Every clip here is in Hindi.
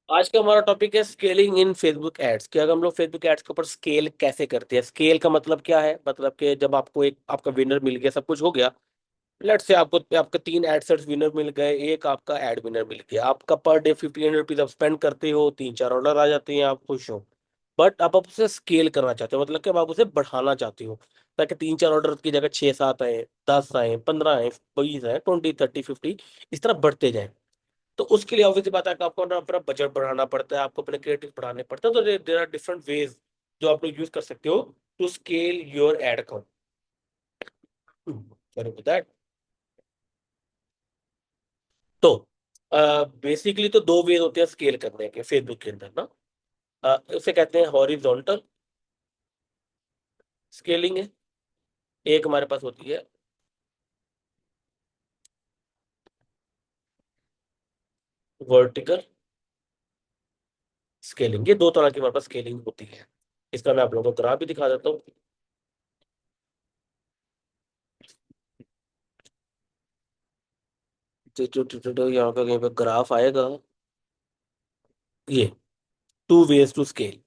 आज का हमारा टॉपिक है स्केलिंग इन फेसबुक एड्स। कि अगर हम लोग फेसबुक एड्स के ऊपर स्केल कैसे करते हैं। स्केल का मतलब क्या है? मतलब कि जब आपको एक आपका विनर मिल गया, सब कुछ हो गया। लेट से आपको आपके तीन एड सेट्स विनर मिल गए, एक आपका एड विनर मिल गया, आपका पर डे 1500 रुपीज आप स्पेंड करते हो, तीन चार ऑर्डर आ जाते हैं, आप खुश हो। बट आप उसे स्केल करना चाहते हो, मतलब कि आप उसे बढ़ाना चाहते हो, ताकि तीन चार ऑर्डर की जगह 6 7 आए, 10 आए, 15 आए, 20 आए, 20 30 50 इस तरह बढ़ते जाए। तो उसके लिए ऑब्वियसली बात है कि आपको ना अपना बजट बढ़ाना पड़ता है, आपको अपने क्रिएटिव बढ़ाने पड़ते हैं। तो देर आर डिफरेंट वेज जो आप लोग यूज कर सकते हो to scale your ad account. That तो बेसिकली तो दो वेज होते हैं स्केल करने के फेसबुक के अंदर ना। उसे कहते हैं हॉरिजॉन्टल स्केलिंग है। एक हमारे पास होती है वर्टिकल स्केलिंग। ये दो तरह की हमारे पास स्केलिंग होती है। इसका मैं आप लोगों को ग्राफ भी दिखा देता हूँ। यहाँ पे कहीं पे ग्राफ आएगा। ये टू वेज टू स्केल।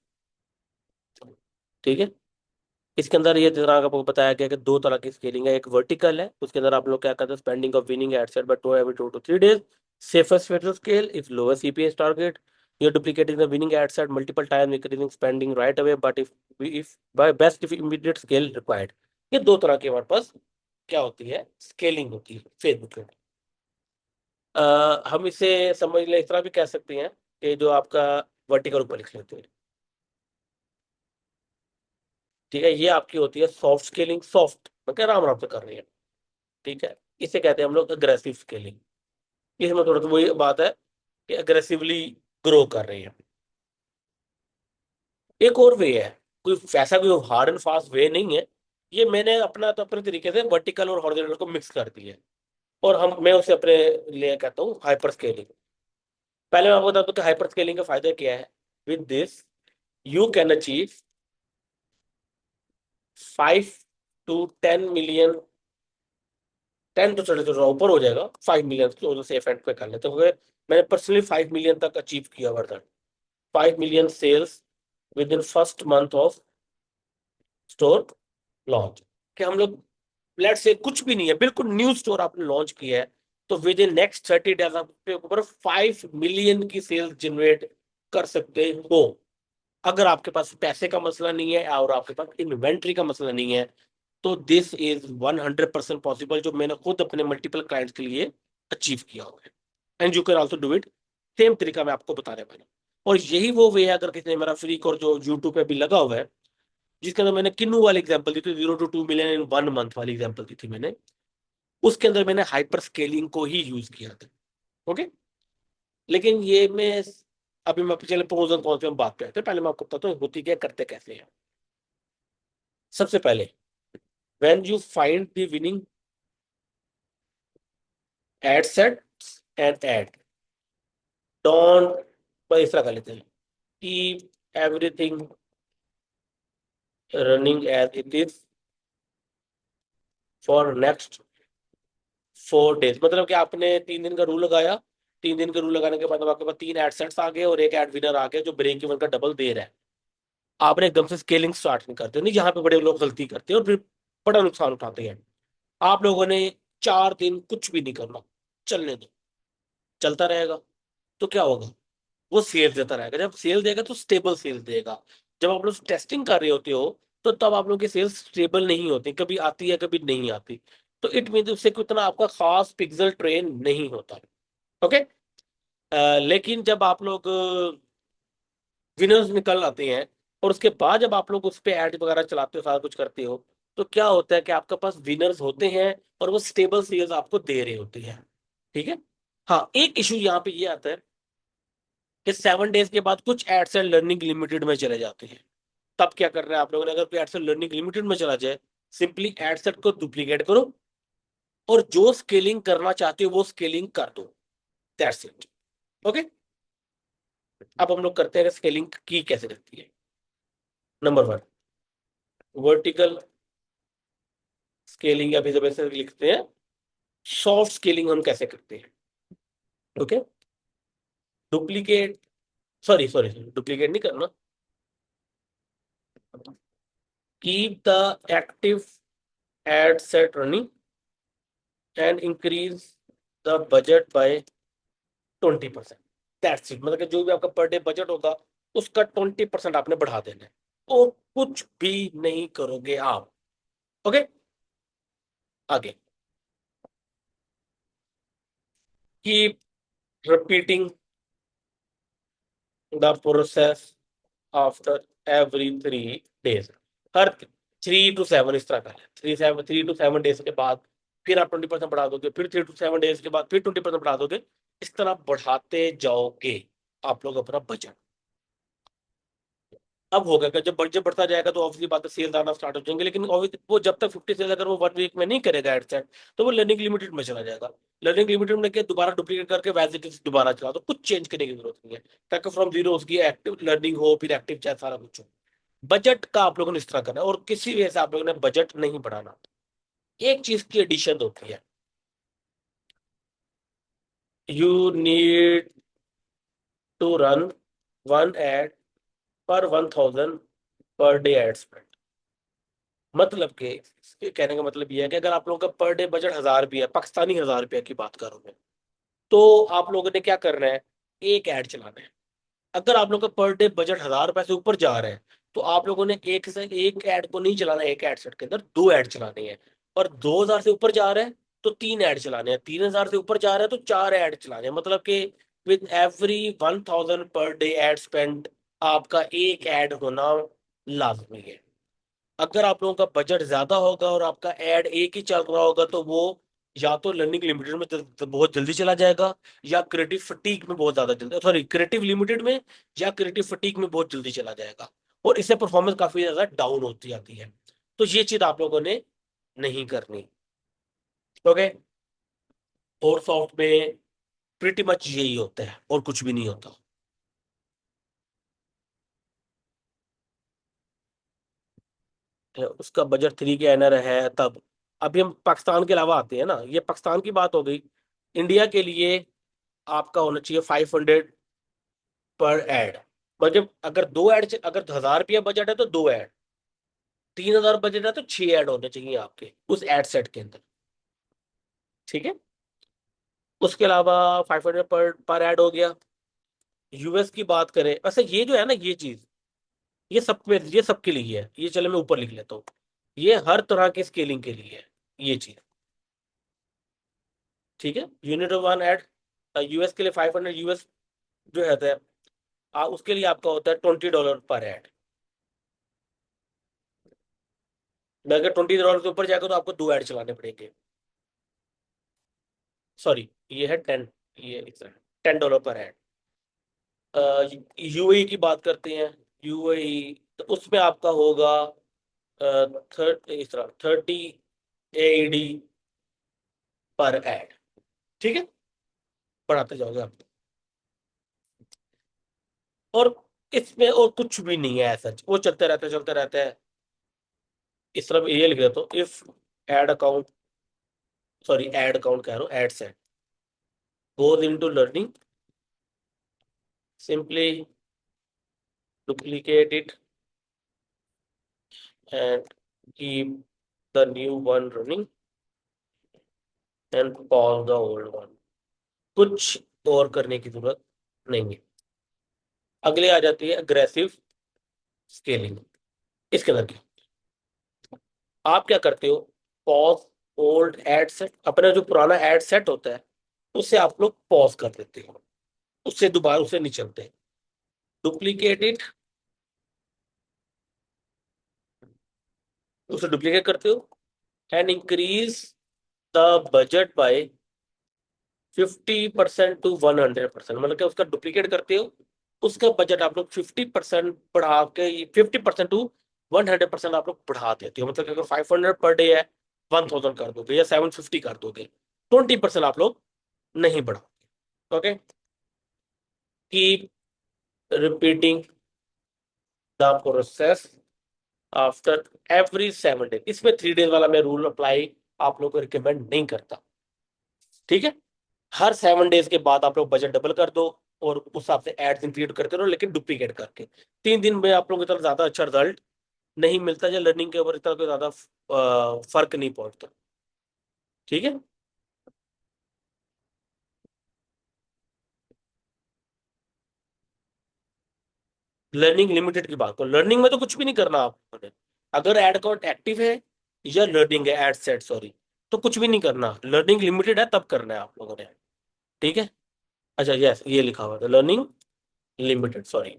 ठीक है। इसके अंदर ये तरह आपको बताया गया कि दो तरह की स्केलिंग है। एक वर्टिकल है, उसके अंदर आप लोग क्या करते हैं, spending of winning ad set but to every 2 to 3 days। Safest way to scale if lowest CPS target. you're duplicating the winning ad set multiple times, increasing spending right away, but if by best if immediate scale required। ये दो तरह की हमारे पास क्या होती है, स्केलिंग होती है फेसबुक में। हम इसे समझ ले इस तरह भी कह सकते हैं कि जो आपका वर्टिकल ऊपर लिख लेते हैं। ठीक है, ये आपकी होती है सॉफ्ट स्केलिंग। सॉफ्ट मतलब आराम आराम से कर रही है। ठीक है। इसे कहते हैं हम लोग अग्रेसिव स्केलिंग। इसमें थोड़ा सा वही बात है कि अग्रेसिवली ग्रो कर रही है। एक और वे है, कोई वैसा कोई हार्ड एंड फास्ट वे नहीं है। ये मैंने अपना तो अपने तरीके से वर्टिकल और हॉरिजॉन्टल को मिक्स कर दिया है। और मैं उसे अपने लिए कहता हूँ हाइपर स्केलिंग। पहले मैं आपको बताता हूँ कि हाइपर स्केलिंग का फायदा क्या है। With this you can achieve 5 to 10 million। 10 तो चले थोड़ा ऊपर हो जाएगा, 5 मिलियन तो सेफ एंड पे कर लेते हैं। मैंने पर्सनली 5 मिलियन तक अचीव किया Vardhan. 5 million sales within first month of store launch. कि हम लोग लेट से कुछ भी नहीं है, बिल्कुल न्यू स्टोर आपने लॉन्च किया है, तो विद इन नेक्स्ट 30 डेज आप अपने ऊपर 5 मिलियन की सेल्स जनरेट कर सकते हो। अगर आपके पास पैसे का मसला नहीं है और आपके पास इन्वेंट्री का मसला नहीं है, तो दिस इज 100% पॉसिबल, जो मैंने खुद अपने मल्टीपल क्लाइंट्स के लिए अचीव किया हुआ है। And you can also do it. Same तरीका मैं आपको बता रहा हूँ। और यही वो वे है, अगर किसी ने मेरा फ्री कोर्स जो यूट्यूब पे भी लगा हुआ है, जिसके अंदर मैंने किन्नू वाली एग्जांपल दी थी, 0 to 2 मिलियन इन 1 मंथ वाली एग्जांपल दी थी मैंने, उसके अंदर मैंने हाइपर स्केलिंग को ही यूज किया था। ओके। लेकिन ये मैं अभी मैं पिछले प्रोज और कॉन्स में बात करते हैं। पहले मैं आपको बताता हूँ होती क्या करते कैसे हैं। सबसे पहले when you find the winning ad sets and ad don't, पर इस तरह कर लेते हैं, keep everything running as it is for next 4 days। मतलब कि आपने 3 दिन का रूल लगाया। 3 दिन का रूल लगाने के बाद अब आपके पास तीन एड सेट्स आ गए और एक एड विनर आ गया जो ब्रेक इवन का डबल दे रहा है। आपने एकदम से स्केलिंग स्टार्ट नहीं करते, नहीं जहां पे बड़े लोग गलती करते हैं और फिर बड़ा नुकसान उठाते हैं। आप लोगों ने 4 दिन कुछ भी नहीं करना, चलने दो, चलता रहेगा। तो क्या होगा, वो सेल देता रहेगा। जब सेल देगा तो स्टेबल सेल देगा। जब आप लोग टेस्टिंग कर रहे होते हो, तो तब आप लोग की सेल्स स्टेबल नहीं होती, कभी आती है कभी नहीं आती। तो इट मीन उससे कितना आपका खास पिक्सल ट्रेन नहीं होता। ओके। लेकिन जब आप लोग विनर्स निकल आते हैं और उसके बाद जब आप लोग उस पर एड वगैरह चलाते हो, सारा कुछ करते हो, तो क्या होता है कि आपके पास विनर्स होते हैं और वो स्टेबल सेल्स आपको दे रहे होते हैं। ठीक है। हाँ, एक इशू यहाँ पे ये आता है कि 7 डेज के बाद कुछ एड्स एंड लर्निंग लिमिटेड में चले जाते हैं। तब क्या कर रहे हैं आप लोगों ने, अगर कोई एड्स एंड लर्निंग लिमिटेड में चला जाए, सिंपली एड सेट को डुप्लीकेट करो और जो स्केलिंग करना चाहते हो वो स्केलिंग कर दो। That's it. ओके। अब हम लोग करते हैं स्केलिंग की कैसे करती है। नंबर वन, वर्टिकल स्केलिंग, या फिर जब ऐसे लिखते हैं सॉफ्ट स्केलिंग हम कैसे करते हैं। Okay. Duplicate sorry sorry sorry, duplicate नहीं करना। Keep the active ad set running and increase the budget by 20%। That's it. मतलब कि जो भी आपका पर डे बजट होगा उसका 20% आपने बढ़ा देना है, और कुछ भी नहीं करोगे आप। ओके, आगे। Keep repeating the process after every 3 days. Her 3 to 7 इस तरह का है, 3 to 7 डेज के बाद फिर आप 20% बढ़ा दोगे, फिर 3 to 7 डेज के बाद फिर 20% बढ़ा दोगे। इस तरह बढ़ाते जाओगे आप लोग अपना बजट। अब होगा कि जब बजट बढ़ता जाएगा तो ऑब्वियसली बात है सेल्स आना स्टार्ट हो जाएंगे, लेकिन वो जब तक 50 सेल अगर वो 1 वीक में नहीं करेगा एडसेट, तो वो लर्निंग लिमिटेड में चला जाएगा। लर्निंग लिमिटेड में क्या, दोबारा डुप्लीकेट करके वैसे दोबारा चला दो, कुछ चेंज करने की जरूरत नहीं है, ताकि फ्रॉम जीरो उसकी एक्टिव लर्निंग हो, फिर एक्टिव चैट सारा कुछ हो। बजट का आप लोगों ने इस तरह करना है, और किसी वजह से आप लोगों ने बजट नहीं बढ़ाना। एक चीज की एडिशन होती है, you need to run 1 ad पर 1,000 पर डे एड स्पेंड। मतलब कि इसके कहने का मतलब ये है कि अगर आप लोगों का पर डे बजट 1,000 भी है, पाकिस्तानी 1,000 रुपया की बात करूं मैं, तो आप लोगों ने क्या करना है, एक ऐड चलाना है। अगर आप लोगों का पर डे बजट 1,000 रुपए से ऊपर जा रहे हैं, तो आप लोगों ने एक से एक ऐड को नहीं चलाना है, एक ऐड सेट के अंदर 2 ऐड चलानी है। और 2,000 से ऊपर जा रहे हैं तो 3 ऐड चलाने हैं, 3,000 से ऊपर जा रहे हैं तो 4 ऐड चलाने हैं। मतलब कि with every 1,000 per day ad spend आपका एक ऐड होना लाजमी है। अगर आप लोगों का बजट ज्यादा होगा और आपका एड एक ही चल रहा होगा, तो वो या तो लर्निंग लिमिटेड में बहुत जल्दी चला जाएगा, या क्रिएटिव फटीक में बहुत ज्यादा जल्दी, सॉरी क्रिएटिव लिमिटेड में या क्रिएटिव फटीक में बहुत जल्दी चला जाएगा, और इससे परफॉर्मेंस काफी ज्यादा डाउन होती जाती है। तो ये चीज आप लोगों ने नहीं करनी। ओके, और सॉफ्ट में प्रीटी मच यही होता है और कुछ भी नहीं होता। उसका बजट 3 के एनर है तब। अभी हम पाकिस्तान के अलावा आते हैं ना, ये पाकिस्तान की बात हो गई। इंडिया के लिए आपका होना चाहिए 500 पर एड। मतलब अगर 2 ऐड, अगर 1,000 रुपया बजट है तो 2 ऐड, 3,000 बजट है तो 6 ऐड होने चाहिए आपके उस एड सेट के अंदर। ठीक है, उसके अलावा 500 पर एड हो गया। यूएस की बात करें, वैसे ये जो है ना ये चीज, ये सब में, ये सबके लिए है, ये चले मैं ऊपर लिख लेता हूँ। ये हर तरह के स्केलिंग के लिए है ये चीज। ठीक है, यूनिट ऑफ 1 ऐड। यूएस के लिए 500 यूएस जो है उसके लिए आपका होता है $20 पर ऐड। अगर $20 से ऊपर जाएगा तो आपको 2 ऐड चलाने पड़ेंगे। सॉरी, ये है 10, ये $10 पर ऐड। यूएई की बात करते हैं। यूएई तो उसमें आपका होगा इस तरह 30 AED पर ऐड। ठीक है, बढ़ाते जाओगे आप। और इसमें और कुछ भी नहीं है ऐसा, वो चलते रहता है चलते रहता है। इस तरफ ये लिख देता हूँ, if ad account, sorry ad account कह रहा हूँ, ad set goes into learning, simply duplicate it and keep the new one running and pause the old one। कुछ और करने की जरूरत नहीं है। अगले आ जाती है अग्रेसिव स्केलिंग। इसके अंदर क्या आप क्या करते हो, पॉज ओल्ड एड सेट, अपना जो पुराना एड सेट होता है उसे आप लोग पॉज कर देते हो, उससे दोबारा उसे नहीं चलते। डुप्लीकेट इट, उसे डुप्लीकेट करते हो and increase the budget by 50% to 100%। मतलब कि उसका डुप्लीकेट करते हो, उसका बजट आप लोग 50% बढ़ा के, 50% to 100% आप लोग बढ़ा देते हो। मतलब कि अगर 500 पर डे है, 1,000 कर दोगे या 750 कर दोगे, 20% आप लोग नहीं बढ़ाओगे। Okay, keep repeating the process after every 7 day. इसमें 3 डेज वाला मैं रूल अप्लाई आप लोग को रिकमेंड नहीं करता। ठीक है, हर 7 डेज के बाद आप लोग बजट डबल कर दो, और उस हिसाब से एड्स इंक्लूड करते रहो, लेकिन डुप्लीकेट करके। 3 दिन में आप लोगों की तरफ ज्यादा अच्छा रिजल्ट नहीं मिलता, या लर्निंग के ऊपर इतना कोई ज्यादा फर्क नहीं पड़ता। ठीक है। लर्निंग लिमिटेड की बात करो, लर्निंग में तो कुछ भी नहीं करना आपको ने। अगर एड अकाउंट एक्टिव है या लर्निंग है, एड सेट सॉरी, तो कुछ भी नहीं करना। लर्निंग लिमिटेड है तब करना है आप लोगों ने। ठीक है। अच्छा यस, ये लिखा हुआ था लर्निंग लिमिटेड, सॉरी।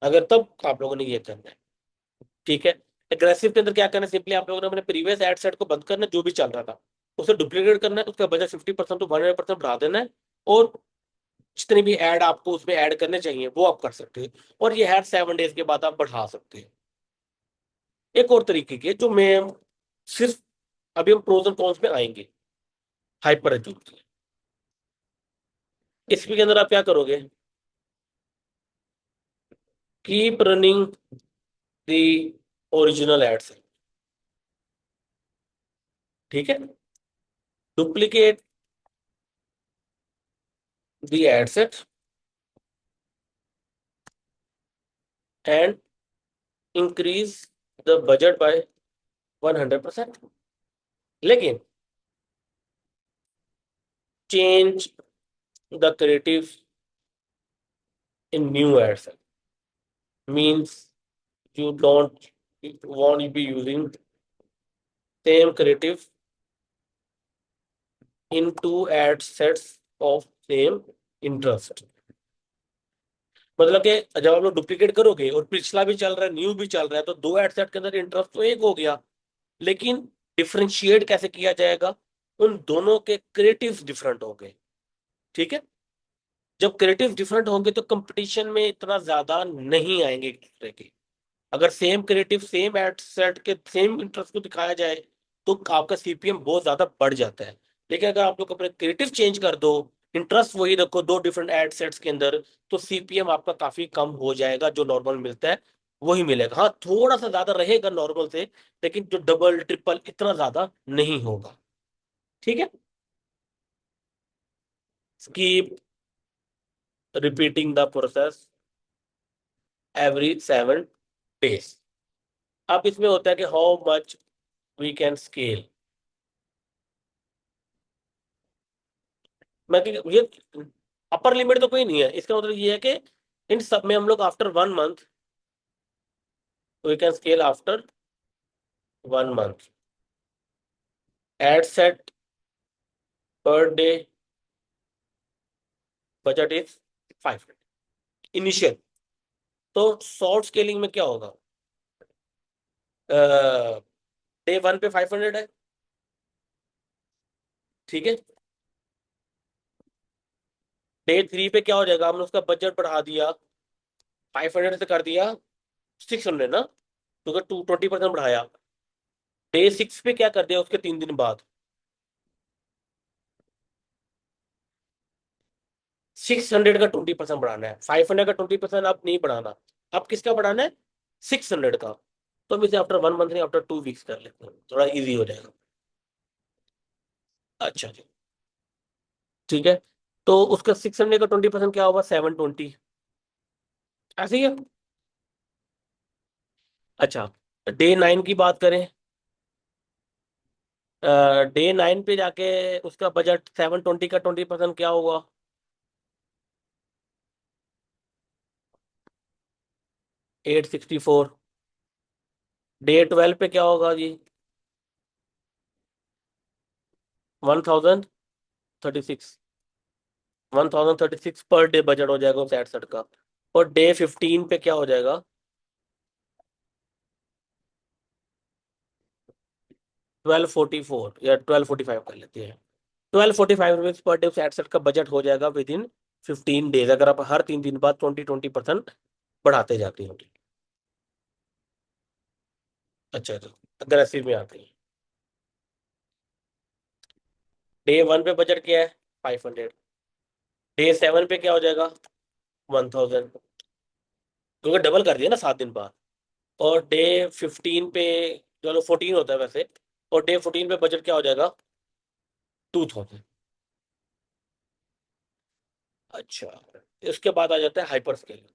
अगर तब आप लोगों ने ये करना है। ठीक है। एग्रेसिव के अंदर क्या करना है, सिंपली आप लोगों ने अपने प्रीवियस एड सेट को बंद करना है, जो भी चल रहा था उसे डुप्लीकेट करना है, उसका बजट 50% टू 100% बढ़ा देना है। और जितने भी ऐड आपको उसमें ऐड करने चाहिए वो आप कर सकते हैं। और ये हर 7 डेज के बाद आप बढ़ा सकते हैं। एक और तरीके के जो मैं सिर्फ, अभी हम प्रोज एंड कॉन्स में आएंगे। हाइपर एजुकेशन, इसके अंदर आप क्या करोगे, keep running the original ads. ठीक है। Duplicate the ad set and increase the budget by 100%। लेकिन change the creative in new ad set, means you don't want to be using same creative in two ad sets of same interest। मतलब कि जब आप लोग डुप्लीकेट करोगे और पिछला भी चल रहा है न्यू भी चल रहा है, तो दो एड सेट के अंदर इंटरेस्ट तो एक हो गया, लेकिन डिफरेंशिएट कैसे किया जाएगा, उन दोनों के क्रिएटिव डिफरेंट होंगे। ठीक है। जब क्रिएटिव डिफरेंट होंगे तो कंपटीशन में इतना ज्यादा नहीं आएंगे एक दूसरे के। अगर same creative same ad set के सेम इंटरेस्ट को दिखाया जाए तो आपका सीपीएम बहुत ज्यादा बढ़ जाता है। लेकिन अगर आप लोग अपने क्रिएटिव चेंज कर दो, इंटरेस्ट वही रखो दो डिफरेंट एड सेट्स के अंदर, तो सीपीएम आपका काफी कम हो जाएगा, जो नॉर्मल मिलता है वही मिलेगा। हाँ थोड़ा सा ज्यादा रहेगा नॉर्मल से, लेकिन जो डबल ट्रिपल इतना ज्यादा नहीं होगा। ठीक है। Keep repeating the process every 7 days. अब इसमें होता है कि how much we can scale. मैं ये अपर लिमिट तो कोई नहीं है, इसका मतलब ये है कि इन सब में हम लोग after 1 month, we can scale after 1 month. Ad set पर डे बजट इज 500 इनिशियल। तो शॉर्ट स्केलिंग में क्या होगा, डे 1 पे 500 है। ठीक है। डे 3 पे क्या हो जाएगा, हमने उसका बजट बढ़ा दिया, 500 से कर दिया 600 ना, तो अगर 20% बढ़ाया। डे 6 पे क्या कर दिया उसके 3 दिन बाद, 600 का 20% बढ़ाना है, 500 का 20% आप नहीं बढ़ाना। अब किसका बढ़ाना है, 600 का। तो हम इसे आफ्टर 1 मंथ नहीं, आफ्टर 2 वीक्स कर लेते हैं, थोड़ा इजी हो जाएगा। अच्छा जी। ठीक है। तो उसका 600 का 20% क्या होगा, 720। ऐसे ही है। अच्छा, डे 9 की बात करें, डे 9 पे जाके उसका बजट 720 का 20% क्या होगा, 864। डे 12 पे क्या होगा जी, 1036। 1036 पर डे बजट हो जाएगा उस एडसेट का। और डे 15 पे क्या हो जाएगा, 1244 या 1245 कर लेते हैं। 1245 रुपीज पर डे उस एडसेट का बजट हो जाएगा विद इन 15 डेज, अगर आप हर 3 दिन बाद 20% बढ़ाते जाते हो। अच्छा तो अग्रेसिव में आते हैं। डे 1 पे बजट क्या है, 500। डे 7 पे क्या हो जाएगा, 1000, क्योंकि डबल कर दिया ना 7 दिन बाद। और डे 15 पे, चलो 14 होता है वैसे, और डे 14 पे बजट क्या हो जाएगा, 2000। अच्छा, इसके बाद आ जाता है हाइपर स्केलिंग।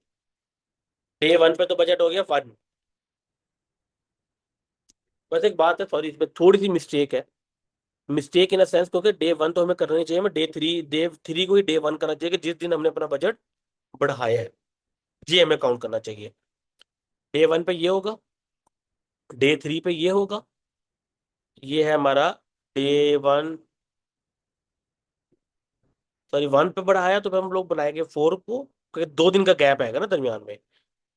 डे वन पे तो बजट हो गया 1। बस एक बात है, सॉरी, इसमें थोड़ी सी मिस्टेक है। मिस्टेक इन अ सेंस, क्योंकि डे वन तो हमें करना नहीं चाहिए, हमें डे थ्री को ही डे वन करना चाहिए, कि जिस दिन हमने अपना बजट बढ़ाया है, ये हमें काउंट करना चाहिए। डे वन पे ये होगा, डे थ्री पे ये होगा। ये है हमारा डे वन, सॉरी, वन पे बढ़ाया तो फिर हम लोग बनाएंगे फोर को, क्योंकि 2 दिन का गैप आएगा ना दरमियान में।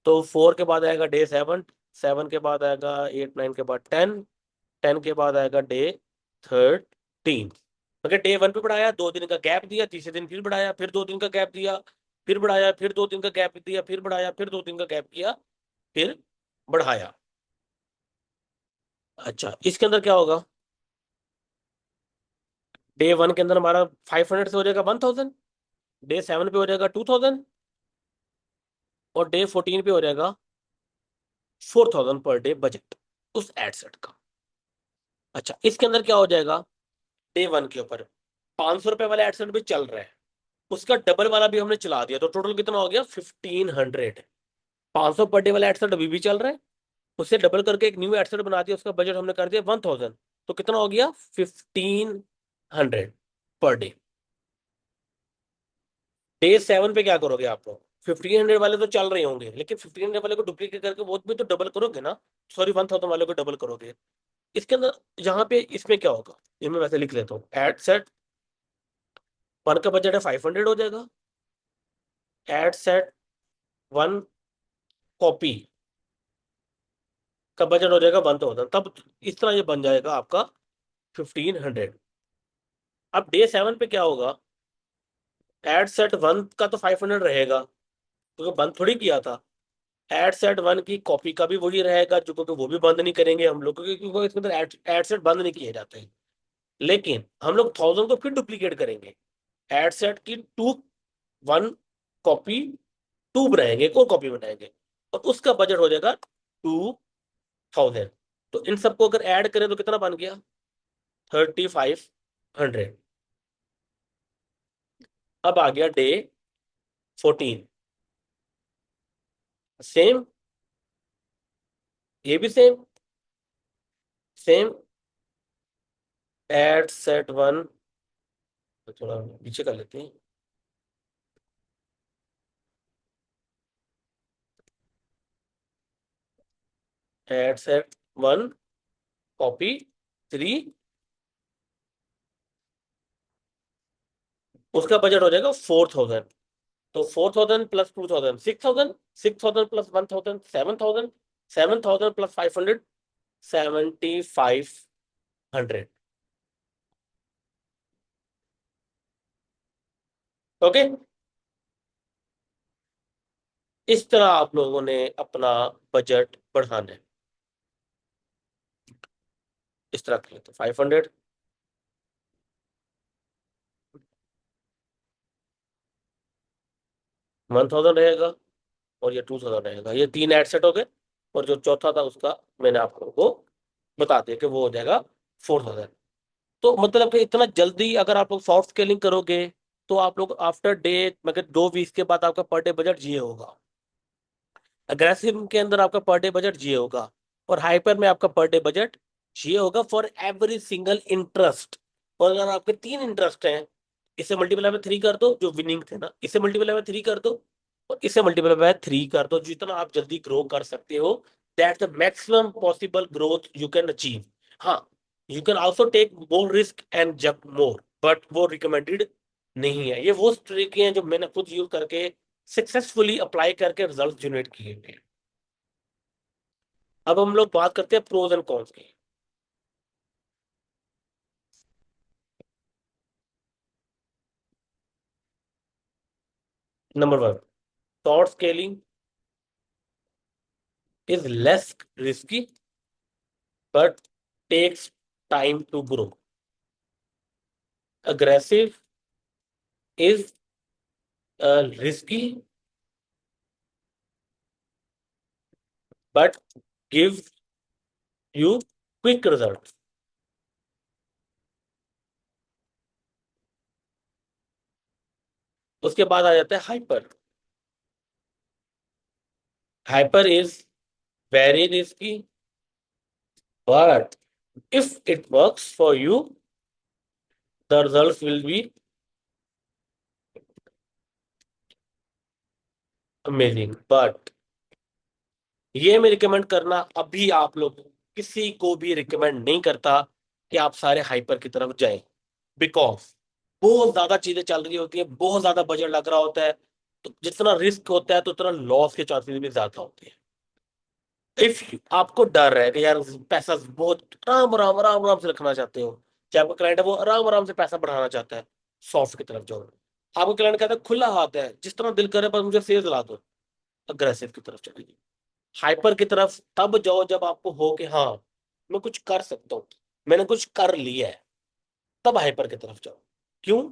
तो फोर के बाद आएगा डे सेवन, सेवन के बाद आएगा एट, नाइन के बाद टेन, टेन के बाद आएगा डे 13। अगर डे वन पे बढ़ाया, 2 दिन का गैप दिया, तीसरे दिन फिर बढ़ाया, फिर 2 दिन का गैप दिया, फिर बढ़ाया, फिर 2 दिन का गैप दिया, फिर बढ़ाया, फिर 2 दिन का गैप किया, फिर बढ़ाया। अच्छा, इसके अंदर क्या होगा? डे वन के अंदर हमारा 500 से हो जाएगा 1000, डे सेवन पे हो जाएगा 2000, और डे 14 पे हो जाएगा 4000 पर डे बजट उस एड सेट का। अच्छा, इसके अंदर क्या हो जाएगा? डे वन के ऊपर 500 रुपए वाला एड सेट भी चल रहा है, उसका डबल वाला भी हमने चला दिया, तो टोटल कितना हो गया? 1500। 500 पर डे वाला एड सेट अभी भी चल रहा है, उससे डबल करके एक न्यू एड सेट बना दिया, उसका बजट हमने कर दिया 1000। तो कितना हो गया? 1500 पर डे। डे सेवन पे क्या करोगे आप लोग? 1500 वाले तो चल रहे होंगे, लेकिन 1500 वाले को डुप्लीकेट करके वो भी तो डबल करोगे ना। सॉरी, 1000 वाले को डबल करोगे। इसके अंदर, यहाँ पे इसमें क्या होगा, ये मैं वैसे लिख लेता हूँ। एड सेट वन का बजट है 500 हो जाएगा, एड सेट वन कॉपी का बजट हो जाएगा 1000, तब इस तरह ये बन जाएगा आपका 1500। अब डे सेवन पे क्या होगा? एड सेट वन का तो 500 रहेगा, क्योंकि बंद थोड़ी किया था। एड सेट वन की कॉपी का भी वही रहेगा, जो क्योंकि वो भी बंद नहीं करेंगे हम लोग, क्योंकि इसके अंदर एड सेट बंद नहीं किए जाते हैं। लेकिन हम लोग 1000 को फिर डुप्लीकेट करेंगे, एड सेट की टू, वन कॉपी, टू बनाएंगे, एक और कॉपी बनाएंगे, और उसका बजट हो जाएगा 2000। तो इन सबको अगर ऐड करें तो कितना बन गया? 3500। अब आ गया डे 14, सेम, ये भी same, same, ad set one, थोड़ा पीछे कर लेते हैं। Ad set one copy three, उसका बजट हो जाएगा 4000। तो 4000 प्लस 2000 6000, 6000 प्लस 1000 7000, 7000 प्लस 500 7500। ओके, इस तरह आप लोगों ने अपना बजट बढ़ाना है। इस तरह कर लेते 500, 1000 रहेगा, और ये 2000 रहेगा। ये तीन एड सेट हो गए, और जो चौथा था उसका मैंने आप लोगों को बता दिया कि वो हो जाएगा 4000। तो मतलब कि इतना जल्दी अगर आप लोग सॉफ्ट स्केलिंग करोगे, तो आप लोग आफ्टर डे, मगर 2 वीक के बाद आपका पर डे बजट ये होगा। अग्रेसिव के अंदर आपका पर डे बजट ये होगा, और हाइपर में आपका पर डे बजट ये होगा फॉर एवरी सिंगल इंटरेस्ट। और अगर आपके 3 इंटरेस्ट हैं, इसे मल्टीप्लाई में 3 कर दो, जो विनिंग थे ना, इसे मल्टीप्लाई में 3 कर दो, और इसे मल्टीप्लाई में 3 कर दो, जितना आप जल्दी ग्रो कर सकते हो। That's the maximum possible growth you can achieve. हाँ, you can also take more risk and jump more, but वो रिकमेंडेड नहीं है। ये वो ट्रिक हैं जो मैंने खुद यूज करके सक्सेसफुली अप्लाई करके रिजल्ट जनरेट किए हुए हैं। अब हम लोग बात करते हैं प्रोज एंड कॉन्स की। Number one, short scaling is less risky but takes time to grow. Aggressive is risky but give you quick result. उसके बाद आ जाता है hyper. Hyper is very risky, but if it works for you, the results will be amazing. But ये मैं रिकमेंड करना अभी आप लोग किसी को भी रिकमेंड नहीं करता कि आप सारे हाइपर की तरफ जाएं, बिकॉज बहुत ज्यादा चीजें चल रही होती है, बहुत ज्यादा बजट लग रहा होता है, तो जितना रिस्क होता है तो उतना लॉस के चांसेस भी ज्यादा होते हैं। इफ आपको डर है कि यार पैसा बहुत आराम आराम आराम आराम से रखना चाहते हो, चाहे आपका क्लाइंट है वो आराम आराम से पैसा बढ़ाना चाहता है, सॉफ्ट की तरफ जाओ। आपका क्लाइंट कहता है खुला हाथ है, जिस तरह दिल करे बस मुझे सेल्स ला दो, अग्रेसिव की तरफ चले जाओ। हाइपर की तरफ तब जाओ जब आपको हो कि हाँ मैं कुछ कर सकता हूँ, मैंने कुछ कर लिया है, तब हाइपर की तरफ जाओ। क्यों?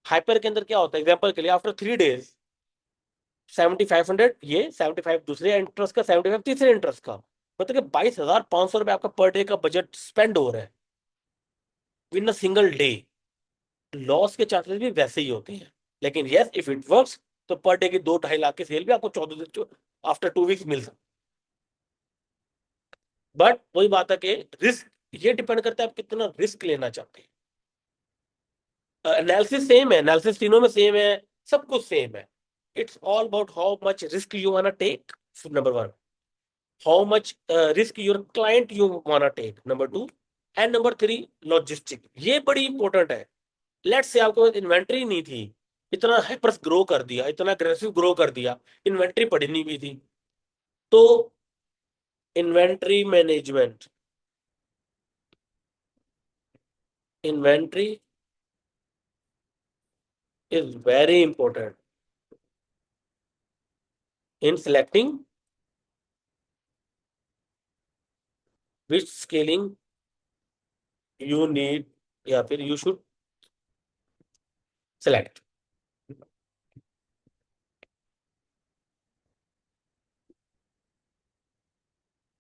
हाइपर के अंदर क्या होता है, एग्जाम्पल के लिए आफ्टर 3 days 7500, ये 75 दूसरे इंटरेस्ट का, 75 तीसरे इंटरेस्ट का, मतलब कि 22,500 रुपये आपका पर डे का बजट स्पेंड हो रहा है इन अ सिंगल डे। लॉस के चांसेस भी वैसे ही होते हैं, लेकिन यस इफ इट वर्क्स तो पर डे की 2-2.5 लाख की सेल भी आपको 14 दिन आफ्टर 2 वीक्स मिल सकती। बट वही बात है कि रिस्क, ये डिपेंड करता है आप कितना रिस्क लेना चाहते हैं। एनालिसिस सेम है, एनालिसिस तीनों में सेम है, सब कुछ सेम है। It's all about how much risk you wanna take, number one. How much risk your client you wanna take, number two. And number three, logistic, ये बड़ी इंपॉर्टेंट है। लेट्स से आपके पास इन्वेंट्री नहीं थी, इतना हाइपर ग्रो कर दिया, इतना अग्रेसिव ग्रो कर दिया, इन्वेंट्री पड़ी नहीं हुई थी, तो inventory management, inventory is very important in selecting which scaling you need, या फिर you should select,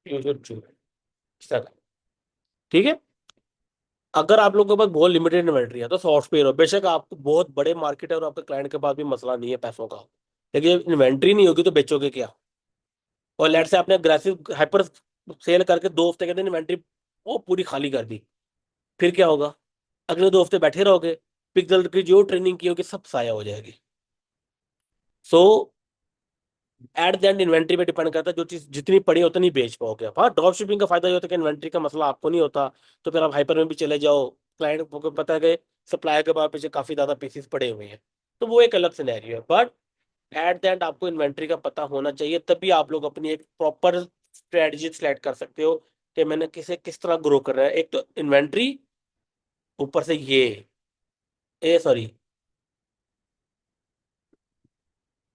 you should choose. ठीक है। अगर आप लोगों के पास बहुत लिमिटेड इन्वेंट्री है तो सॉफ्टवेयर हो, बेशक आपको बहुत बड़े मार्केट है और आपके क्लाइंट के पास भी मसला नहीं है पैसों का, लेकिन इन्वेंट्री नहीं होगी तो बेचोगे क्या? और लेट से आपने अग्रेसिव हाइपर सेल करके 2 हफ्ते के दिन इन्वेंट्री वो पूरी खाली कर दी, फिर क्या होगा? अगले 2 हफ्ते बैठे रहोगे, पिक्सल की जो ट्रेनिंग की होगी सब साया हो जाएगी। सो एट द एंड इन्वेंट्री पे डिपेंड करता है, जो चीज जितनी पड़ी है उतनी बेच पाओगे आप। हाँ, ड्रॉप शिपिंग का फायदा ये होता है कि इन्वेंट्री का मसला आपको नहीं होता, तो फिर आप हाइपर में भी चले जाओ, क्लाइंट को पता है कि सप्लायर के पास पीछे काफी ज्यादा पीसेस पड़े हुए हैं, तो वो एक अलग सिनेरियो है। बट एट द एंड आपको इन्वेंट्री का पता होना चाहिए, तभी आप लोग अपनी एक प्रॉपर स्ट्रेटजी सेलेक्ट कर सकते हो कि मैंने किसे किस तरह ग्रो करना है। एक तो इन्वेंट्री, ऊपर से ये सॉरी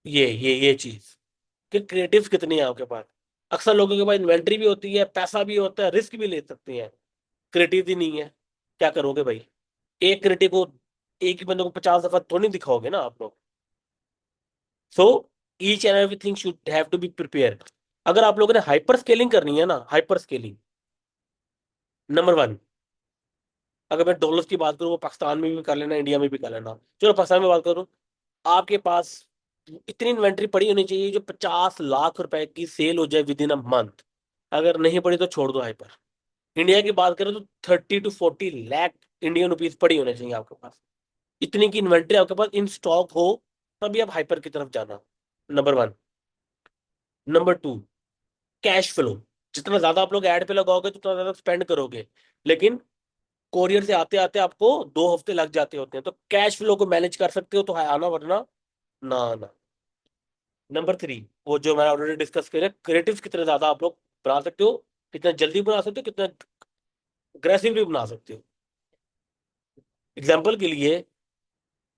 ये चीज कि क्रिएटिव्स कितनी है आपके पास। अक्सर लोगों के पास इन्वेंट्री भी होती है, पैसा भी होता है, रिस्क भी ले सकते हैं, क्रिएटिव ही नहीं है, क्या करोगे भाई? एक क्रिएटिव को एक ही बंदे को 50 दफा तो नहीं दिखाओगे ना आप लोग। So each and everything should have to be prepare. अगर आप लोगों ने हाइपर स्केलिंग करनी है ना, हाइपर स्केलिंग नंबर वन, अगर मैं डॉलर्स की बात करूँ वो पाकिस्तान में भी कर लेना, इंडिया में भी कर लेना, चलो पाकिस्तान में बात करूँ, आपके पास इतनी इन्वेंट्री पड़ी होनी चाहिए जो 50 लाख रुपए की सेल हो जाए विद इन अ मंथ। अगर नहीं पड़ी तो छोड़ दो हाइपर। इंडिया की बात करें तो 30 to 40 लाख इंडियन रुपीज पड़ी होने चाहिए आपके पास, इतनी की इन्वेंट्री आपके पास इन स्टॉक हो, तभी आप हाइपर की तरफ जाना, number one. Number two, cash flow. जितना ज्यादा आप लोग ऐड पे लगाओगे तो उतना ज्यादा स्पेंड करोगे, लेकिन कोरियर से आते आते आपको 2 हफ्ते लग जाते होते हैं, तो कैश फ्लो को मैनेज कर सकते हो तो है आना, वरना ना आना। नंबर थ्री, वो जो मैं ऑलरेडी डिस्कस किया, क्रिएटिव्स कितने ज्यादा आप लोग बना सकते हो, कितना जल्दी बना सकते हो, कितना अग्रेसिवली बना सकते हो। एग्जाम्पल के लिए,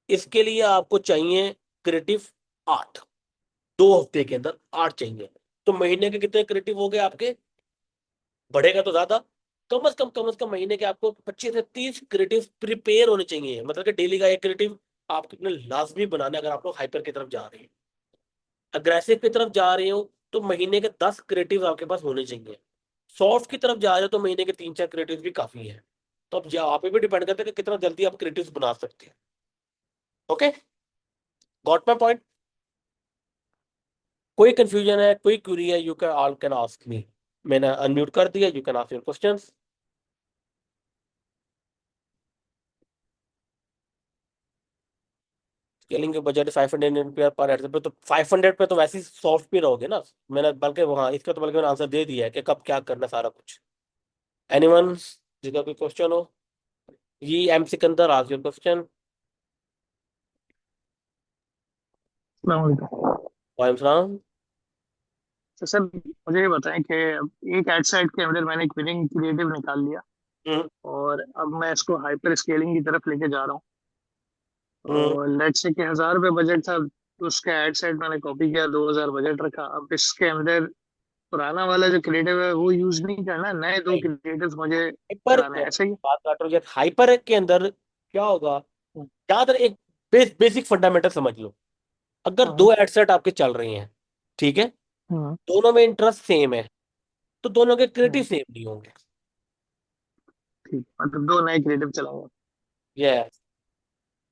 इसके लिए आपको चाहिए क्रिएटिव 8, 2 हफ्ते के अंदर 8 चाहिए, तो महीने के कितने क्रिएटिव हो गए आपके? बढ़ेगा तो ज्यादा, कम से कम महीने के आपको 25 से 30 क्रिएटिव प्रिपेयर होने चाहिए, मतलब कि डेली का एक क्रिएटिव आप कितने लाजमी बनाने, अगर आप लोग हाइपर की तरफ जा रहे हैं। अग्रेसिव की तरफ जा रहे हो तो महीने के 10 क्रिएटिव आपके पास होने चाहिए। सॉफ्ट की तरफ जा रहे हो तो महीने के 3-4 क्रिएटिव भी काफी है। तो अब यहाँ पे भी डिपेंड करता है कि कितना जल्दी आप क्रिएटिव बना सकते हैं। ओके। Got my point? कोई कंफ्यूजन है, कोई क्वेरी है, you can all can ask me. मैंने अनम्यूट कर दिया, you can ask your questions. Scaling के बजट 500 पर हेड पे, तो 500 पे तो वैसे ही सॉफ्ट पे रहोगे ना। मैंने बल्कि वहाँ इसका तो बल्कि मैंने आंसर दे दिया है कि कब क्या करना सारा कुछ। एनीवन जिसका कोई क्वेश्चन हो? ये एम सिकंदर आज योर क्वेश्चन। अस्सलाम। वालेकुम सलाम। तो सर मुझे ये बताएं कि अब एक एड साइड के अंदर मैंने एक विनिंग क्रिएटिव निकाल लिया हम्म। और अब मैं इसको हाइपर स्केलिंग की तरफ लेके जा रहा हूँ। हम्म। और लेट से कि 1000 रुपये बजट था, तो उसका एड साइड मैंने कॉपी किया, 2000 बजट रखा। अब इसके अंदर पुराना वाला जो क्रिएटिव है वो यूज नहीं करना, नए दो नहीं, क्रिएटिव मुझे हाइपर चलाने हैं, ऐसे ही। बात काट रही है, हाइपर के अंदर क्या होगा? हम्म। ज्यादातर एक बेसिक फंडामेंटल समझ लो। अगर हम्म। दो एडसेट आपके चल रहे हैं, ठीक है, हम्म। दोनों में इंटरेस्ट सेम है, तो दोनों के क्रिएटिव हम्म। सेम नहीं होंगे। ठीक, मतलब दो नए क्रिएटिव चलाऊंगा। ये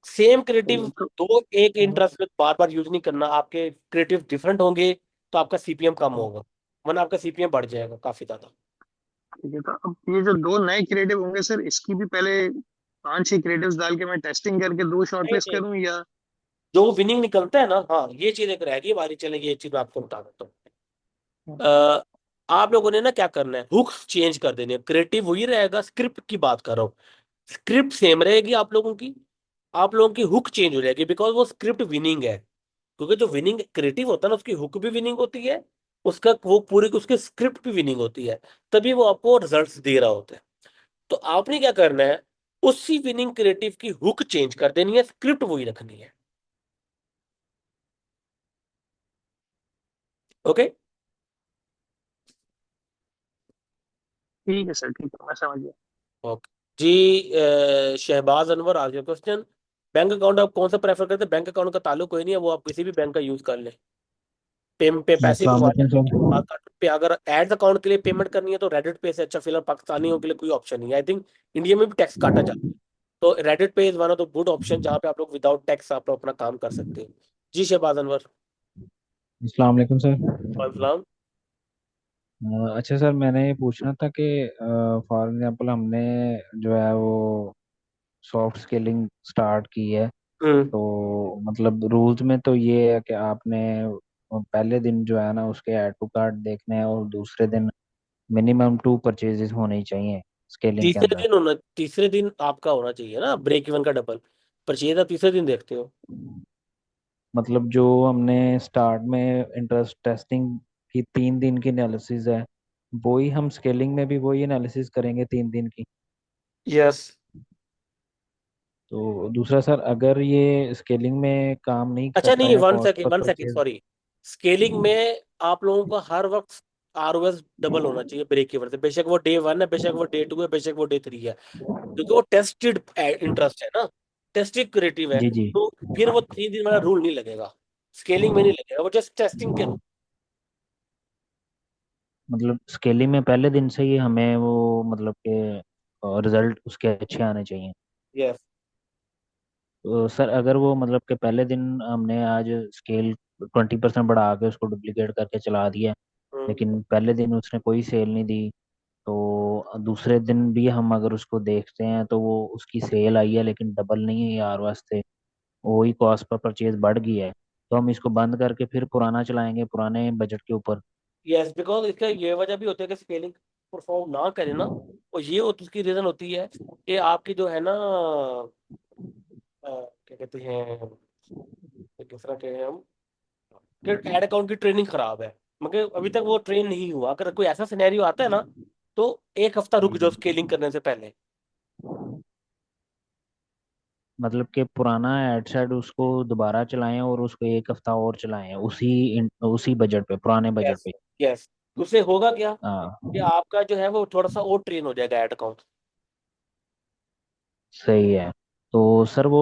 सेम ठीक क्रिएटिव, है तो। दो एक हम्म। इंटरेस्ट में बार बार यूज नहीं करना। आपके क्रिएटिव डिफरेंट होंगे तो आपका सीपीएम कम हम्म। होगा, वरना आपका सीपीएम बढ़ जाएगा काफी ज्यादा। ठीक है तो अब ये जो दो नए क्रिएटिव होंगे सर, इसकी भी पहले 5-6 क्रिएटिव्स डाल के मैं टेस्टिंग करके दो नहीं शॉर्टलिस्ट नहीं, करूं या? जो विनिंग निकलता है ना, हाँ ये चीज एक रहेगी हमारी, चलेगी, ये चीज मैं आपको बता देता हूँ। हम्म। अ, आप लोगों ने ना क्या करना है, हुक चेंज कर देनी है। क्रिएटिव वही रहेगा, स्क्रिप्ट की बात कर रहा हूँ। स्क्रिप्ट सेम रहेगी आप लोगों की, आप लोगों की हुक चेंज हो जाएगी, बिकॉज वो स्क्रिप्ट विनिंग है। क्योंकि जो विनिंग क्रिएटिव होता है ना, उसकी हुक भी विनिंग होती है, उसका वो पूरी उसकी स्क्रिप्ट भी विनिंग होती है, तभी वो आपको रिजल्ट्स दे रहा होता है। तो आपने क्या करना है, उसी विनिंग क्रिएटिव की हुक चेंज कर देनी है, स्क्रिप्ट वही रखनी है। ओके। ठीक है सर, ठीक है, मैं समझ गया। ओके जी। शहबाज अनवर आज क्वेश्चन। बैंक अकाउंट आप कौन सा प्रेफर करते हैं? बैंक अकाउंट का ताल्लुक कोई नहीं है, वो आप किसी भी बैंक का यूज कर लें। पे पैसे अस्सलाम घुमाने वालेकुम सर। पे, अगर एड्स अकाउंट के लिए पेमेंट करनी है तो रेडिट पे से अच्छा फिलहाल पाकिस्तानियों के लिए कोई ऑप्शन नहीं है। आई थिंक इंडिया में भी टैक्स काटा जाता है, तो रेडिट पे is one of the good option जहाँ पे आप लोग विदाउट टैक्स आप लोग अपना काम कर सकते हैं। जी शहबाज अनवर। अस्सलाम वालेकुम सर। वालेकुम सलाम। अच्छा सर, मैंने ये पूछना था कि फॉर एग्जांपल हमने जो है वो सॉफ्ट स्किलिंग स्टार्ट की है, हम्म। तो मतलब रूल्स में तो ये है कि आपने पहले दिन जो है ना उसके ऐड टू कार्ट देखने हैं, और दूसरे दिन मिनिमम 2 परचेजेस होने चाहिए स्केलिंग के अंदर। तीसरे दिन आपका होना चाहिए ना ब्रेक इवन का डबल। परचेज आप तीसरे दिन देखते हो। मतलब जो हमने स्टार्ट में इंटरेस्ट टेस्टिंग की 3 दिन की एनालिसिस है, वही हम स्केलिंग में भी वही एनालिसिस करेंगे 3 दिन की। यस। तो दूसरा सर, अगर ये स्केलिंग में काम नहीं अच्छा करता नहीं, है, cost per one second purchase. Sorry. Scaling में आप लोगों का हर वक्त आरओएस डबल होना चाहिए ब्रेक इवन से, बेशक वो डे वन है, बेशक वो डे टू है, बेशक वो डे थ्री है, क्योंकि वो टेस्टेड इंटरेस्ट है ना, टेस्टेड क्रिएटिव है। जी जी। तो फिर वो 3 दिन वाला रूल नहीं लगेगा, स्केलिंग में नहीं लगेगा, वो जस्ट टेस्टिंग के रूल। मतलब स्केलिंग में पहले दिन से ही हमें वो मतलब के रिजल्ट उसके अच्छे आने चाहिए। यस। तो सर अगर वो मतलब के पहले दिन हमने आज स्केल 20% बढ़ा के उसको डुप्लीकेट करके चला दिया, लेकिन पहले दिन उसने कोई सेल नहीं दी, तो दूसरे दिन भी हम अगर उसको देखते हैं तो वो उसकी सेल आई है लेकिन डबल नहीं है यार वास्ते, वही कॉस्ट पर परचेज बढ़ गई है, तो हम इसको बंद करके फिर पुराना चलाएंगे पुराने बजट के ऊपर। यस, बिकॉज इसका ये वजह भी होती है कि स्केलिंग परफॉर्म ना करे ना, और ये उसकी रीजन होती है कि आपकी जो है ना, क्या कहते हैं, किस तरह के हैं हम, कि एड अकाउंट की ट्रेनिंग खराब है, मगर अभी तक वो ट्रेन नहीं हुआ। अगर कोई ऐसा सिनेरियो आता है ना, तो एक हफ्ता रुक जाओ स्केलिंग करने से पहले। मतलब कि पुराना एड सेट उसको दोबारा चलाएं और उसको 1 हफ्ता और चलाएं उसी बजट पे, पुराने बजट यस। पे। यस। उससे होगा क्या हाँ कि आपका जो है वो थोड़ा सा और ट्रेन हो जाएगा एड अकाउंट। सही है। तो सर वो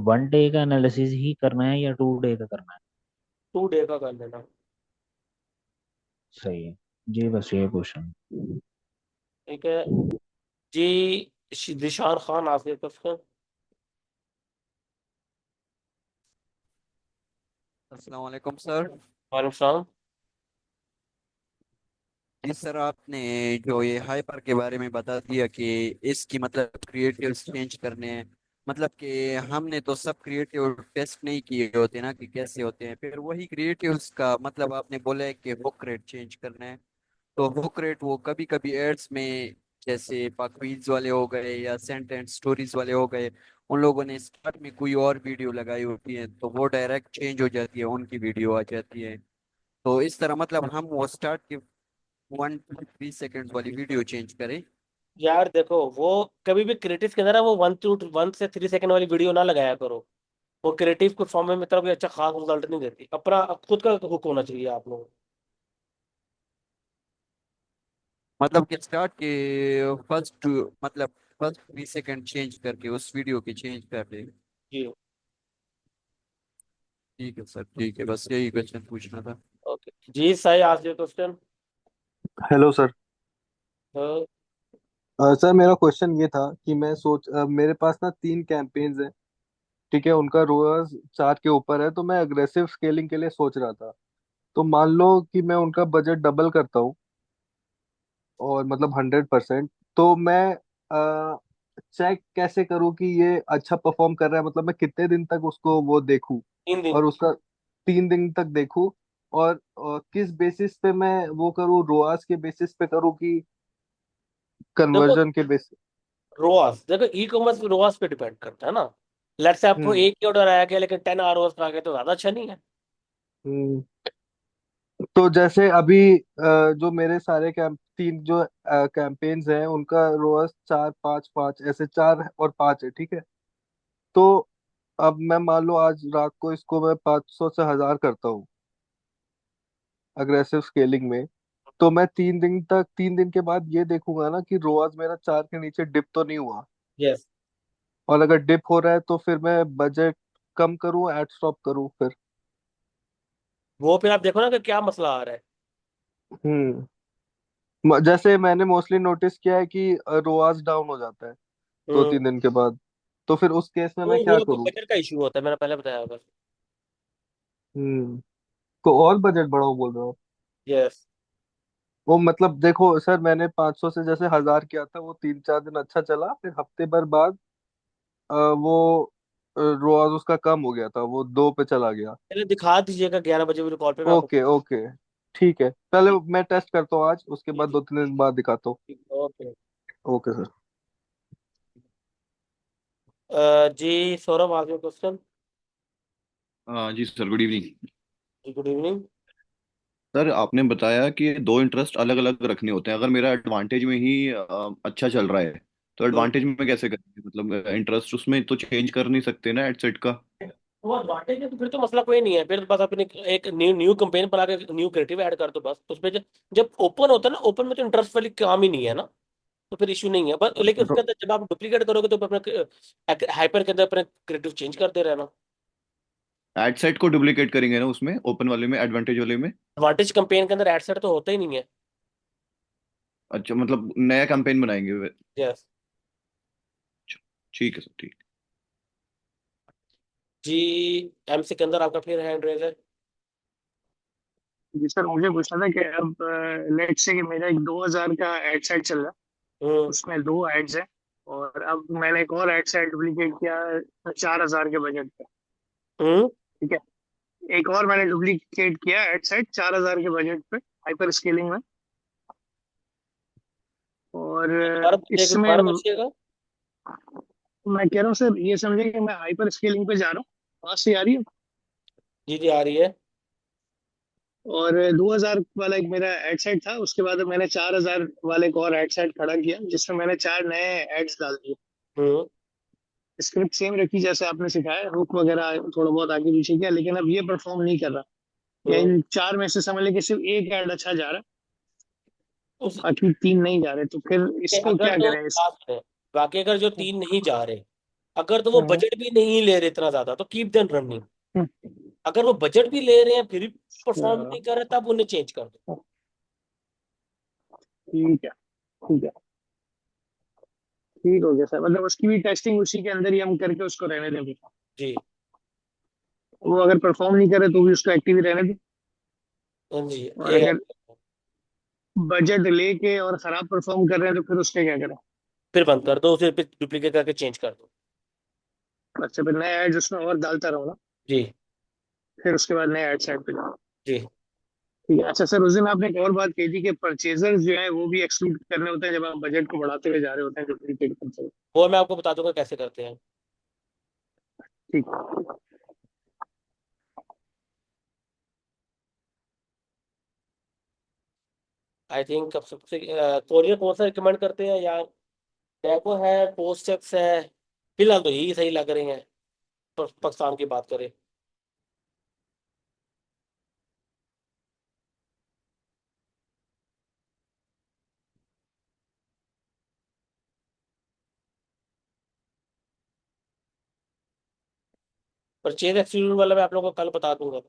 1 डे का एनालिसिस ही करना है या 2 डे का करना है? 2 डे का कर लेना। सही है। जी बस ये क्वेश्चन। ठीक है जी। दिशान खान आपके क्वेश्चन। अस्सलाम वालेकुम सर। वालेकुम सलाम। जी सर, आपने जो ये हाइपर के बारे में बता दिया कि इसकी मतलब क्रिएटिव्स चेंज करने हैं। मतलब कि हमने तो सब क्रिएटिव टेस्ट नहीं किए होते ना कि कैसे होते हैं, फिर वही क्रिएटिव्स का मतलब आपने बोला है कि हुक रेट चेंज करना है। तो हुक रेट वो कभी कभी एड्स में, जैसे क्विज वाले हो गए या सेंटेंस स्टोरीज वाले हो गए, उन लोगों ने स्टार्ट में कोई और वीडियो लगाई होती है तो वो डायरेक्ट चेंज हो जाती है, उनकी वीडियो आ जाती है। तो इस तरह मतलब हम वो स्टार्ट के 1 to 3 सेकेंड्स वाली वीडियो चेंज करें। यार देखो, वो कभी भी क्रिएटिव के अंदर ना वो 1 से 3 सेकंड वाली वीडियो ना लगाया करो। वो क्रिएटिव को फॉर्म में मतलब कोई अच्छा खास रिजल्ट नहीं देती। अपना खुद का हुक होना चाहिए आप लोगों को। मतलब कि स्टार्ट के फर्स्ट मतलब फर्स्ट 3 सेकेंड चेंज करके उस वीडियो की चेंज कर दे। जी। ठीक है सर, ठीक है, बस यही क्वेश्चन पूछना था। ओके जी, सही आज क्वेश्चन। Hello sir. हाँ। सर मेरा क्वेश्चन ये था कि मेरे पास ना 3 कैंपेन्स हैं। ठीक है, उनका रोअर्स 4 के ऊपर है, तो मैं अग्रेसिव स्केलिंग के लिए सोच रहा था। तो मान लो कि मैं उनका बजट डबल करता हूँ, और मतलब 100%। तो मैं चेक कैसे करूँ कि ये अच्छा परफॉर्म कर रहा है, मतलब मैं कितने दिन तक उसको वो देखूँ, 3 दिन। और उसका 3 दिन तक देखूँ। और किस बेसिस पे मैं वो करूँ, रोआस के बेसिस पे करूँ कि देखो, कन्वर्जन के बेसिस? रोआस देखो, ई कॉमर्स रोआस पे डिपेंड करता है ना। लेट से आपको हम्म। एक ही ऑर्डर आया गया लेकिन 10 आवर्स में आ गया तो ज्यादा अच्छा नहीं है। हम्म। तो जैसे अभी जो मेरे सारे तीन जो कैंपेन्स हैं, उनका रोअस 4 5 5 ऐसे 4 और 5 है, ठीक है। तो अब मैं मान लो आज रात को इसको मैं 500 से 1000 करता हूँ अग्रेसिव स्केलिंग में। तो मैं 3 दिन के बाद ये देखूंगा ना कि रोआज मेरा 4 के नीचे डिप तो नहीं हुआ। यस। और अगर डिप हो रहा है तो फिर मैं बजट कम करूँ, एड स्टॉप करूँ फिर? वो फिर आप देखो ना कि क्या मसला आ रहा है। हम्म। जैसे मैंने मोस्टली नोटिस किया है कि रोआज डाउन हो जाता है दो हम्म। तीन दिन के बाद। तो फिर उस केस में तो मैं क्या वो आपको करूँ? बजट का इशू होता है, मैंने पहले बताया होगा। हम्म। तो और बजट बढ़ाओ बोल रहा हूँ? यस। वो मतलब देखो सर, मैंने 500 से जैसे 1000 किया था, वो 3 4 दिन अच्छा चला, फिर हफ्ते भर बाद वो रोआज उसका कम हो गया था, वो 2 पे चला गया। पहले दिखा दीजिएगा 11 बजे मेरे कॉल पे, मैं आपको। ओके ओके, ठीक है, पहले जी मैं टेस्ट करता हूँ आज, उसके जी बाद जी। 2 3 दिन बाद दिखाता हूँ। ओके। Okay sir. जी सौरभ, आज क्वेश्चन। जी सर, गुड इवनिंग। जी गुड इवनिंग। सर, आपने बताया कि दो इंटरेस्ट अलग अलग रखने होते हैं। अगर मेरा एडवांटेज में ही अच्छा चल रहा है तो एडवांटेज में कैसे करेंगे? मतलब इंटरेस्ट उसमें तो चेंज कर नहीं सकते ना एडसेट का। वो एडवांटेज है तो फिर तो मसला कोई नहीं है। फिर तो बस अपने एक न्यू न्यू कैंपेन बना के न्यू क्रिएटिव ऐड कर दो बस उसमें। जब ओपन होता है ना, ओपन में तो इंटरेस्ट वाली काम ही नहीं है ना। तो फिर इशू नहीं है बस, लेकिन उसके अंदर जब आप डुप्लीकेट करोगे तो अपने हाइपर के अंदर अपने क्रिएटिव चेंज करते रहना। एडसेट को डुप्लीकेट करेंगे ना उसमें, ओपन वाले में, एडवांटेज वाले में। एडवांटेज कैंपेन के अंदर एड सेट तो होता ही नहीं है। अच्छा, मतलब नया कैंपेन बनाएंगे यस। ठीक है सर, ठीक। जी। एम सिकंदर, आपका फिर हैंड रेज है। जी सर, मुझे पूछना था कि अब लेट से कि मेरा एक 2000 का एड सेट चल रहा है, हम्म। उसमें दो एड्स हैं। और अब मैंने एक और एड सेट डुप्लीकेट किया 4000 के बजट पे। हम्म। ठीक है। एक और मैंने डुप्लीकेट किया एड सेट 4000 के बजट पे, हाइपर स्केलिंग में। और इसमें दोबारा पूछिएगा। मैं कह रहा हूँ सर, ये समझे कि मैं हाइपर स्केलिंग पे जा रहा हूँ, वहां से आ रही है। जी जी, आ रही है। और 2000 वाला एक मेरा एड सेट था, उसके बाद मैंने 4000 वाले एक और एड सेट खड़ा किया जिसमें मैंने चार नए एड्स डाल दिए। हम्म। स्क्रिप्ट सेम रखी जैसे आपने सिखाया, हुक वगैरह थोड़ा बहुत आगे पीछे किया, लेकिन अब ये परफॉर्म नहीं कर रहा। या हम्म। इन चार में से समझ लें कि सिर्फ एक ऐड अच्छा जा रहा है, उस बाकी तीन नहीं जा रहे, तो फिर इसको अगर क्या तो करें इस। बात है, बाकी अगर जो 3 नहीं जा रहे, अगर तो वो हम्म, बजट भी नहीं ले रहे इतना ज्यादा तो कीप देम रनिंग। हम्म, अगर वो बजट भी ले रहे हैं फिर भी परफॉर्म अच्छा, नहीं कर रहे, तब उन्हें चेंज कर दो। ठीक है, ठीक है, ठीक हो गया सर। मतलब उसकी भी टेस्टिंग उसी के अंदर ही हम करके उसको रहने देंगे। जी। वो अगर परफॉर्म नहीं करे तो भी उसको एक्टिव ही रहने दो। हाँ जी, और एक अगर बजट लेके और खराब परफॉर्म कर रहे हैं तो फिर उसके क्या करें? फिर बंद कर दो उसे, फिर डुप्लीकेट करके चेंज कर दो। अच्छा, फिर नया एड उसमें और डालता रहो ना, जी फिर उसके बाद नया एड सेट पे जाओ। जी। ठीक है। अच्छा सर, उस दिन आपने एक और बात कही थी कि परचेजर्स जो है वो भी एक्सक्लूड करने होते हैं जब आप बजट को बढ़ाते हुए जा रहे होते हैं, जो प्रीपेड करते हैं। वो मैं आपको बता दूंगा कैसे करते हैं। ठीक है। आई थिंक अब सबसे कोरियर कौन सा रिकमेंड करते हैं यार? डेको है, पोस्टेक्स है, फिलहाल तो यही सही लग रहे हैं। पाकिस्तान की बात करें। परचेज एक्सक्लूड वाला मैं आप लोगों को कल बता दूंगा।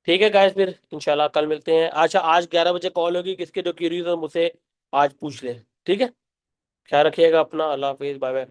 ठीक है गाइस, फिर इंशाल्लाह कल मिलते हैं। अच्छा, आज 11 बजे कॉल होगी, किसके जो क्यूरीज है मुझसे आज पूछ ले। ठीक है, ख्याल रखिएगा अपना। अल्लाह हाफिज, बाय बाय।